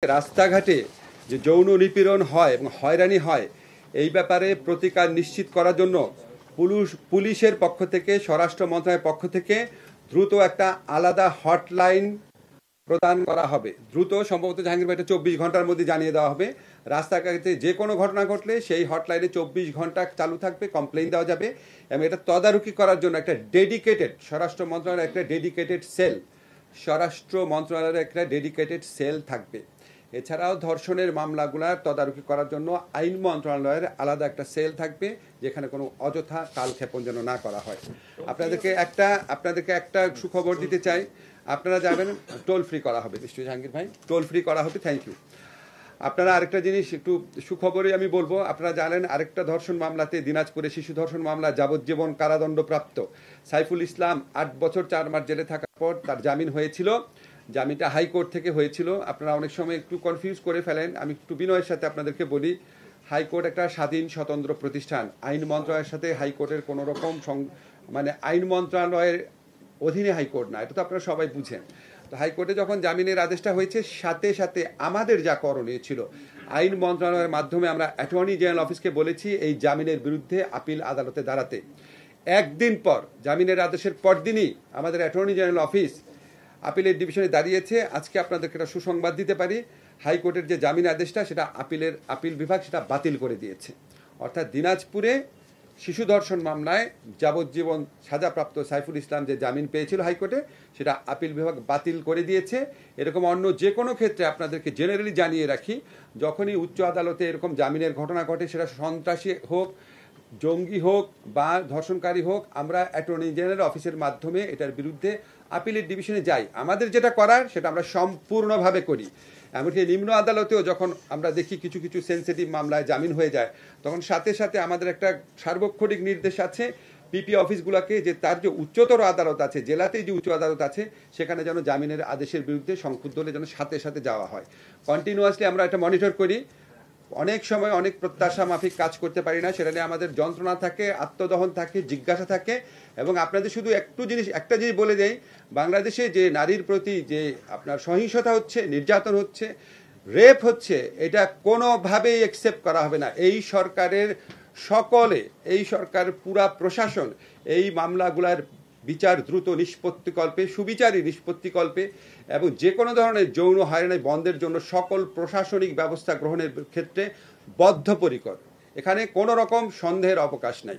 রাস্তাঘাটে যে যৌন নিপীড়ন হয় এবং হয়রানি হয় এই ব্যাপারে প্রতিকার নিশ্চিত করার জন্য পুলিশের পক্ষ থেকে স্বরাষ্ট্র মন্ত্রণালয়ের পক্ষ থেকে দ্রুত একটা আলাদা হটলাইন প্রদান করা হবে। দ্রুত সম্ভবত জাহাঙ্গীর ভাই 24 ঘন্টার মধ্যে জানিয়ে দেওয়া হবে। রাস্তাঘাটে যে কোনো ঘটনা ঘটলে সেই হটলাইনে 24 ঘন্টা চালু থাকবে, কমপ্লেইন দেওয়া যাবে এবং এটা তদারকি করার জন্য একটা ডেডিকেটেড স্বরাষ্ট্র মন্ত্রণালয়ের একটা ডেডিকেটেড সেল থাকবে। এছাড়াও ধর্ষণের মামলাগুলার তদারকি করার জন্য আইন মন্ত্রণালয়ের আলাদা একটা সেল থাকবে, যেখানে কোনো অযথা কালক্ষেপণ যেন না করা হয়। আপনাদেরকে একটা সুখবর দিতে চাই। আপনারা যাবেন, টোল ফ্রি করা হবে নিশ্চয়ই জাহাঙ্গীর ভাই, টোল ফ্রি করা হবে। Thank you. আপনারা আরেকটা জিনিস একটু সুখবরই আমি বলবো, আপনারা জানেন আরেকটা ধর্ষণ মামলাতে, দিনাজপুরে শিশু ধর্ষণ মামলা যাবজ্জীবন কারাদণ্ডপ্রাপ্ত সাইফুল ইসলাম 8 বছর 4 মাস জেলে থাকার পর তার জামিন হয়েছিল। জামিনটা হাইকোর্ট থেকে হয়েছিল। আপনারা অনেক সময় একটু কনফিউজ করে ফেলেন। আমি একটু বিনয়ের সাথে আপনাদেরকে বলি, হাইকোর্ট একটা স্বাধীন স্বতন্ত্র প্রতিষ্ঠান। আইন মন্ত্রণালয়ের সাথে হাইকোর্টের কোনো রকম আইন মন্ত্রণালয়ের অধীনে হাইকোর্ট না, এটা তো আপনারা সবাই বুঝেন। তো হাইকোর্টে যখন জামিনের আদেশটা হয়েছে, সাথে সাথে আমাদের যা করণীয় ছিল, আইন মন্ত্রণালয়ের মাধ্যমে আমরা অ্যাটর্নি জেনারেল অফিসকে বলেছি এই জামিনের বিরুদ্ধে আপিল আদালতে দাঁড়াতে। একদিন পর, জামিনের আদেশের পরদিনই আমাদের অ্যাটর্নি জেনারেল অফিস আপিলের ডিভিশনে দাঁড়িয়েছে। আজকে আপনাদেরকে একটা সুসংবাদ দিতে পারি, হাইকোর্টের যে জামিন আদেশটা সেটা আপিল বিভাগ সেটা বাতিল করে দিয়েছে। অর্থাৎ দিনাজপুরে শিশু ধর্ষণ মামলায় যাবজ্জীবন সাজাপ্রাপ্ত সাইফুল ইসলাম যে জামিন পেয়েছিল হাইকোর্টে, সেটা আপিল বিভাগ বাতিল করে দিয়েছে। এরকম অন্য যে কোনো ক্ষেত্রে আপনাদেরকে জেনারেলি জানিয়ে রাখি, যখনই উচ্চ আদালতে এরকম জামিনের ঘটনা ঘটে, সেটা সন্ত্রাসী হোক, জঙ্গি হোক বা ধর্ষণকারী হোক, আমরা অ্যাটর্নি জেনারেল অফিসের মাধ্যমে এটার বিরুদ্ধে আপিলের ডিভিশনে যাই। আমাদের যেটা করার সেটা আমরা সম্পূর্ণভাবে করি। এমনকি নিম্ন আদালতেও যখন আমরা দেখি কিছু কিছু সেন্সিটিভ মামলায় জামিন হয়ে যায়, তখন সাথে সাথে আমাদের একটা সার্বক্ষণিক নির্দেশ আছে পিপি অফিসগুলোকে, যে তার যে উচ্চতর আদালত আছে, জেলাতেই যে উচ্চ আদালত আছে, সেখানে যেন জামিনের আদেশের বিরুদ্ধে সংক্ষুব্ধ হলে যেন সাথে সাথে যাওয়া হয়। কন্টিনিউয়াসলি আমরা এটা মনিটর করি। অনেক সময় অনেক প্রত্যাশা মাফিক কাজ করতে পারি না, সেটা নিয়ে আমাদের যন্ত্রণা থাকে, আত্মদহন থাকে, জিজ্ঞাসা থাকে। এবং আপনাদের শুধু একটা জিনিস বলে দেই, বাংলাদেশে যে নারীর প্রতি যে আপনার সহিংসতা হচ্ছে, নির্যাতন হচ্ছে, রেপ হচ্ছে, এটা কোনোভাবেই অ্যাকসেপ্ট করা হবে না। এই সরকার পুরা প্রশাসন এই মামলাগুলার বিচার দ্রুত নিষ্পত্তিকল্পে, সুবিচারী নিষ্পত্তিকল্পে এবং যে কোনো ধরনের যৌন হয়রানি বন্ধের জন্য সকল প্রশাসনিক ব্যবস্থা গ্রহণের ক্ষেত্রে বদ্ধপরিকর। এখানে কোনো রকম সন্দেহের অবকাশ নাই।